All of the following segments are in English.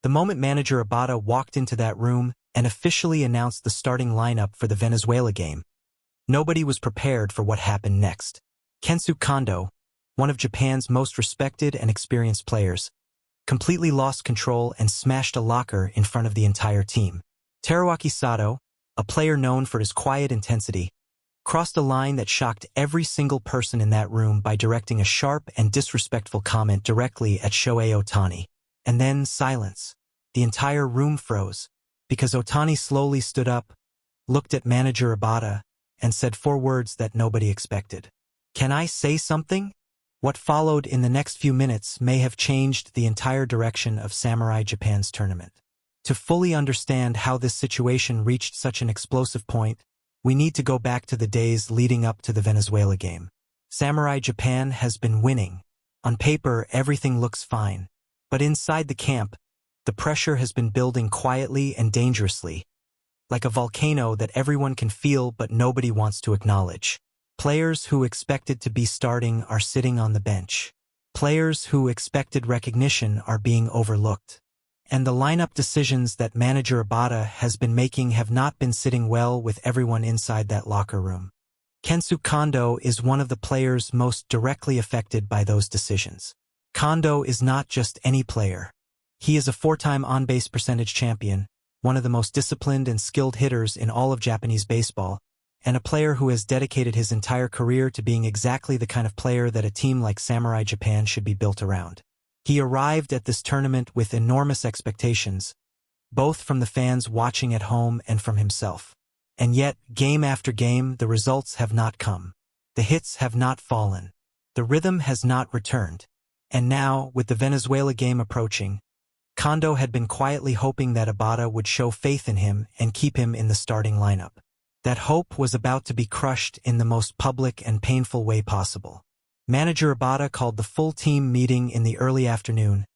The moment Manager Ibata walked into that room and officially announced the starting lineup for the Venezuela game, nobody was prepared for what happened next. Kensuke Kondo, one of Japan's most respected and experienced players, completely lost control and smashed a locker in front of the entire team. Teruaki Sato, a player known for his quiet intensity, crossed a line that shocked every single person in that room by directing a sharp and disrespectful comment directly at Shohei Ohtani. And then silence. The entire room froze, because Ohtani slowly stood up, looked at Manager Ibata, and said 4 words that nobody expected. "Can I say something?" What followed in the next few minutes may have changed the entire direction of Samurai Japan's tournament. To fully understand how this situation reached such an explosive point, we need to go back to the days leading up to the Venezuela game. Samurai Japan has been winning. On paper, everything looks fine. But inside the camp, the pressure has been building quietly and dangerously, like a volcano that everyone can feel but nobody wants to acknowledge. Players who expected to be starting are sitting on the bench. Players who expected recognition are being overlooked. And the lineup decisions that Manager Ibata has been making have not been sitting well with everyone inside that locker room. Kensuke Kondo is one of the players most directly affected by those decisions. Kondo is not just any player. He is a 4-time on-base percentage champion, one of the most disciplined and skilled hitters in all of Japanese baseball, and a player who has dedicated his entire career to being exactly the kind of player that a team like Samurai Japan should be built around. He arrived at this tournament with enormous expectations, both from the fans watching at home and from himself. And yet, game after game, the results have not come. The hits have not fallen. The rhythm has not returned. And now, with the Venezuela game approaching, Kondo had been quietly hoping that Ibata would show faith in him and keep him in the starting lineup. That hope was about to be crushed in the most public and painful way possible. Manager Ibata called the full team meeting in the early afternoon,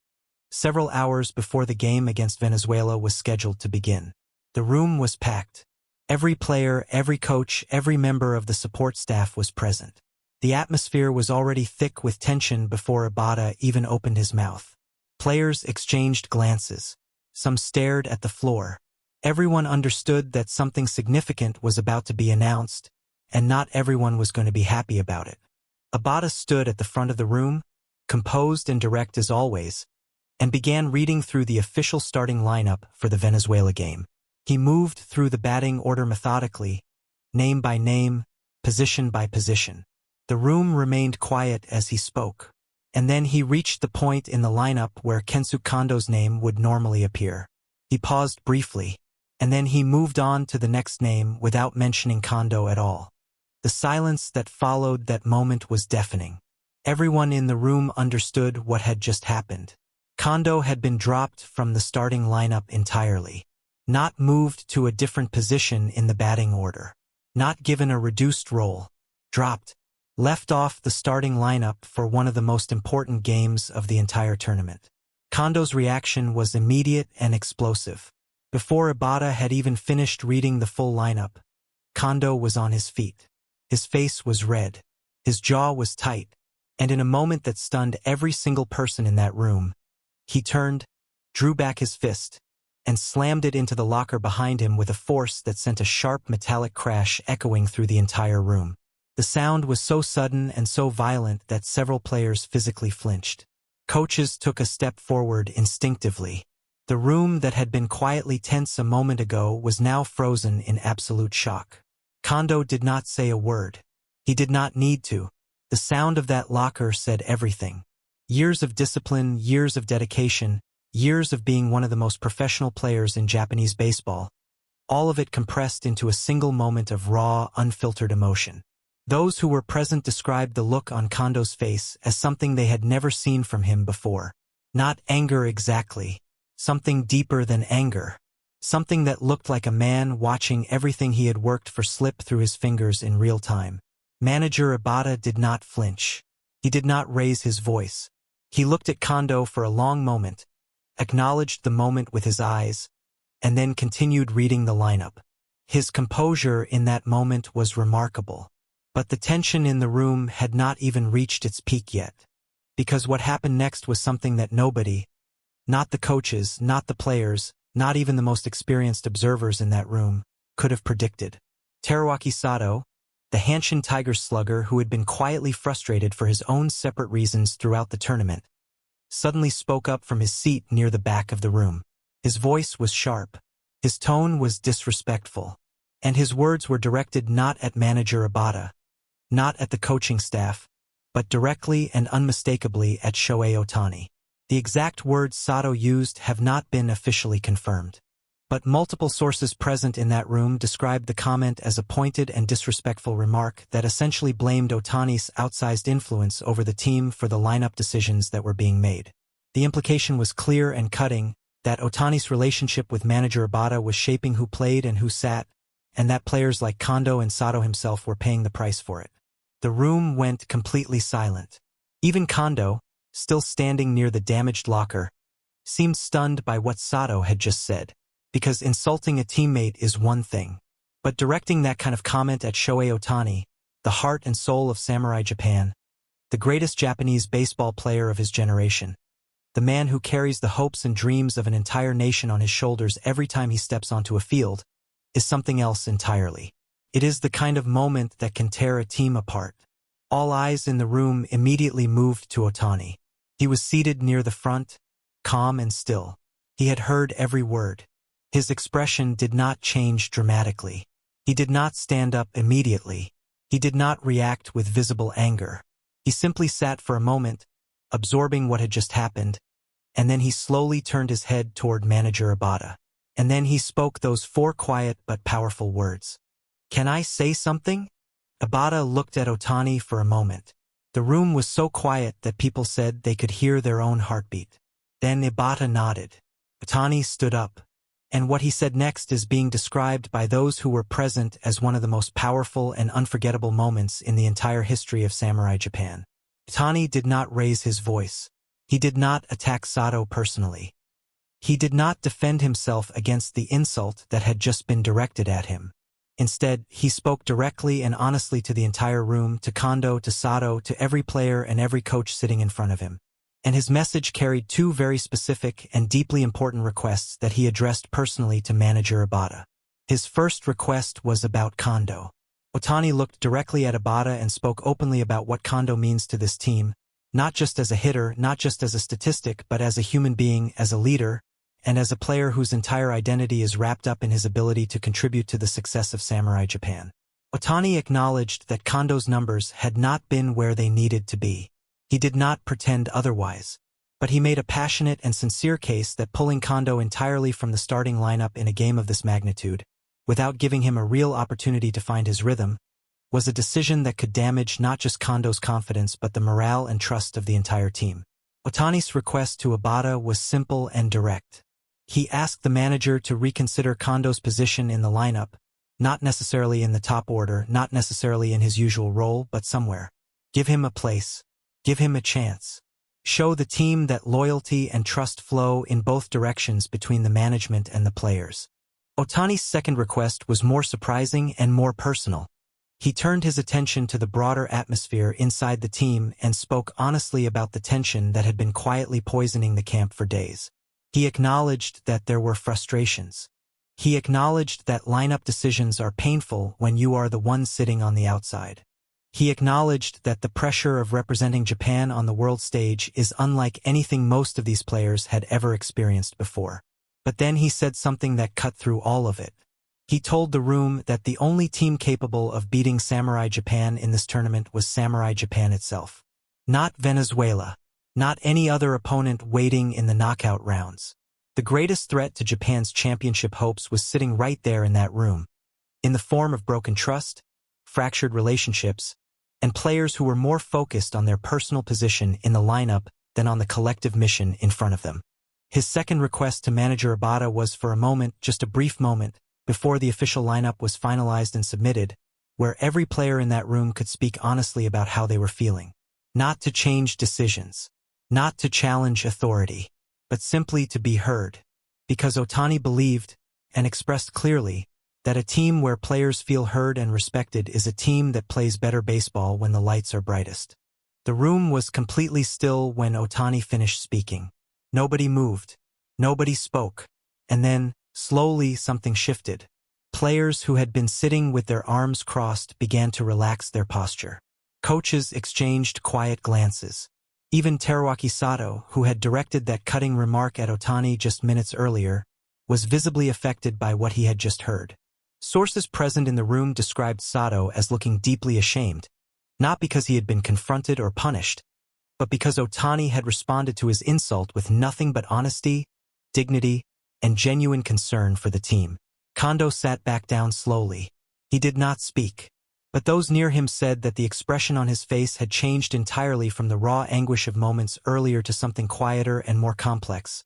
several hours before the game against Venezuela was scheduled to begin. The room was packed. Every player, every coach, every member of the support staff was present. The atmosphere was already thick with tension before Ibata even opened his mouth. Players exchanged glances. Some stared at the floor. Everyone understood that something significant was about to be announced, and not everyone was going to be happy about it. Ibata stood at the front of the room, composed and direct as always, and began reading through the official starting lineup for the Venezuela game. He moved through the batting order methodically, name by name, position by position. The room remained quiet as he spoke, and then he reached the point in the lineup where Kensuke Kondo's name would normally appear. He paused briefly, and then he moved on to the next name without mentioning Kondo at all. The silence that followed that moment was deafening. Everyone in the room understood what had just happened. Kondo had been dropped from the starting lineup entirely. Not moved to a different position in the batting order. Not given a reduced role. Dropped. Left off the starting lineup for one of the most important games of the entire tournament. Kondo's reaction was immediate and explosive. Before Ibata had even finished reading the full lineup, Kondo was on his feet. His face was red. His jaw was tight. And in a moment that stunned every single person in that room, he turned, drew back his fist, and slammed it into the locker behind him with a force that sent a sharp metallic crash echoing through the entire room. The sound was so sudden and so violent that several players physically flinched. Coaches took a step forward instinctively. The room that had been quietly tense a moment ago was now frozen in absolute shock. Kondo did not say a word. He did not need to. The sound of that locker said everything. Years of discipline, years of dedication, years of being one of the most professional players in Japanese baseball, all of it compressed into a single moment of raw, unfiltered emotion. Those who were present described the look on Kondo's face as something they had never seen from him before. Not anger exactly. Something deeper than anger. Something that looked like a man watching everything he had worked for slip through his fingers in real time. Manager Ibata did not flinch. He did not raise his voice. He looked at Kondo for a long moment, acknowledged the moment with his eyes, and then continued reading the lineup. His composure in that moment was remarkable. But the tension in the room had not even reached its peak yet. Because what happened next was something that nobody, Not the coaches, not the players, not even the most experienced observers in that room could have predicted. Teruaki Sato, the Hanshin Tigers slugger who had been quietly frustrated for his own separate reasons throughout the tournament, suddenly spoke up from his seat near the back of the room. His voice was sharp, his tone was disrespectful, and his words were directed not at Manager Ibata, not at the coaching staff, but directly and unmistakably at Shohei Ohtani. The exact words Sato used have not been officially confirmed, but multiple sources present in that room described the comment as a pointed and disrespectful remark that essentially blamed Ohtani's outsized influence over the team for the lineup decisions that were being made. The implication was clear and cutting, that Ohtani's relationship with Manager Ibata was shaping who played and who sat, and that players like Kondo and Sato himself were paying the price for it. The room went completely silent. Even Kondo, still standing near the damaged locker, seemed stunned by what Sato had just said. Because insulting a teammate is one thing, but directing that kind of comment at Shohei Ohtani, the heart and soul of Samurai Japan, the greatest Japanese baseball player of his generation, the man who carries the hopes and dreams of an entire nation on his shoulders every time he steps onto a field, is something else entirely. It is the kind of moment that can tear a team apart. All eyes in the room immediately moved to Ohtani. He was seated near the front, calm and still. He had heard every word. His expression did not change dramatically. He did not stand up immediately. He did not react with visible anger. He simply sat for a moment, absorbing what had just happened, and then he slowly turned his head toward Manager Ibata. And then he spoke those 4 quiet but powerful words. "Can I say something?" Ibata looked at Ohtani for a moment. The room was so quiet that people said they could hear their own heartbeat. Then Ibata nodded. Ohtani stood up. And what he said next is being described by those who were present as one of the most powerful and unforgettable moments in the entire history of Samurai Japan. Ohtani did not raise his voice. He did not attack Sato personally. He did not defend himself against the insult that had just been directed at him. Instead, he spoke directly and honestly to the entire room, to Kondo, to Sato, to every player and every coach sitting in front of him. And his message carried 2 very specific and deeply important requests that he addressed personally to Manager Ibata. His first request was about Kondo. Ohtani looked directly at Ibata and spoke openly about what Kondo means to this team, not just as a hitter, not just as a statistic, but as a human being, as a leader, and as a player whose entire identity is wrapped up in his ability to contribute to the success of Samurai Japan. Ohtani acknowledged that Kondo's numbers had not been where they needed to be. He did not pretend otherwise, but he made a passionate and sincere case that pulling Kondo entirely from the starting lineup in a game of this magnitude, without giving him a real opportunity to find his rhythm, was a decision that could damage not just Kondo's confidence but the morale and trust of the entire team. Ohtani's request to Ibata was simple and direct. He asked the manager to reconsider Kondo's position in the lineup, not necessarily in the top order, not necessarily in his usual role, but somewhere. Give him a place. Give him a chance. Show the team that loyalty and trust flow in both directions between the management and the players. Ohtani's second request was more surprising and more personal. He turned his attention to the broader atmosphere inside the team and spoke honestly about the tension that had been quietly poisoning the camp for days. He acknowledged that there were frustrations. He acknowledged that lineup decisions are painful when you are the one sitting on the outside. He acknowledged that the pressure of representing Japan on the world stage is unlike anything most of these players had ever experienced before. But then he said something that cut through all of it. He told the room that the only team capable of beating Samurai Japan in this tournament was Samurai Japan itself. Not Venezuela. Not any other opponent waiting in the knockout rounds. The greatest threat to Japan's championship hopes was sitting right there in that room, in the form of broken trust, fractured relationships, and players who were more focused on their personal position in the lineup than on the collective mission in front of them. His second request to Manager Ibata was for a moment, just a brief moment, before the official lineup was finalized and submitted, where every player in that room could speak honestly about how they were feeling. Not to change decisions, not to challenge authority, but simply to be heard. Because Ohtani believed, and expressed clearly, that a team where players feel heard and respected is a team that plays better baseball when the lights are brightest. The room was completely still when Ohtani finished speaking. Nobody moved. Nobody spoke. And then, slowly, something shifted. Players who had been sitting with their arms crossed began to relax their posture. Coaches exchanged quiet glances. Even Teruaki Sato, who had directed that cutting remark at Ohtani just minutes earlier, was visibly affected by what he had just heard. Sources present in the room described Sato as looking deeply ashamed, not because he had been confronted or punished, but because Ohtani had responded to his insult with nothing but honesty, dignity, and genuine concern for the team. Kondo sat back down slowly. He did not speak, but those near him said that the expression on his face had changed entirely from the raw anguish of moments earlier to something quieter and more complex.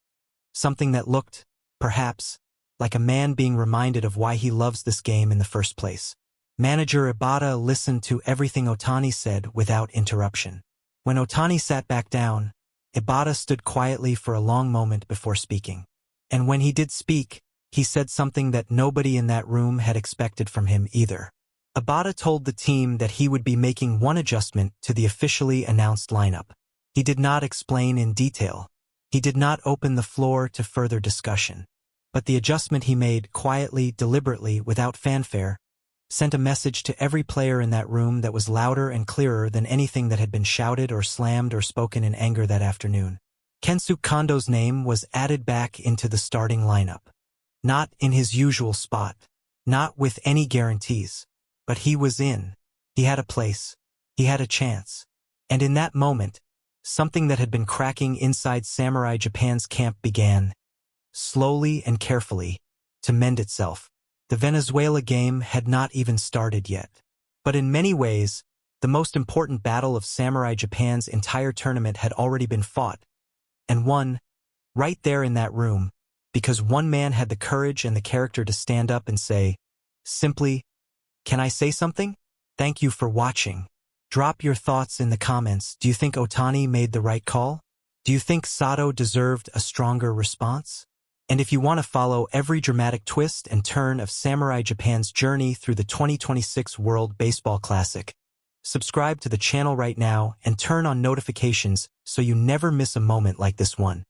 Something that looked, perhaps, like a man being reminded of why he loves this game in the first place. Manager Ibata listened to everything Ohtani said without interruption. When Ohtani sat back down, Ibata stood quietly for a long moment before speaking. And when he did speak, he said something that nobody in that room had expected from him either. Ibata told the team that he would be making one adjustment to the officially announced lineup. He did not explain in detail. He did not open the floor to further discussion. But the adjustment he made quietly, deliberately, without fanfare, sent a message to every player in that room that was louder and clearer than anything that had been shouted or slammed or spoken in anger that afternoon. Kensuke Kondo's name was added back into the starting lineup. Not in his usual spot, not with any guarantees, but he was in. He had a place. He had a chance. And in that moment, something that had been cracking inside Samurai Japan's camp began, slowly and carefully, to mend itself. The Venezuela game had not even started yet. But in many ways, the most important battle of Samurai Japan's entire tournament had already been fought, and won, right there in that room, because one man had the courage and the character to stand up and say, simply, "Can I say something? Thank you for watching." Drop your thoughts in the comments. Do you think Ohtani made the right call? Do you think Sato deserved a stronger response? And if you want to follow every dramatic twist and turn of Samurai Japan's journey through the 2026 World Baseball Classic, subscribe to the channel right now and turn on notifications so you never miss a moment like this one.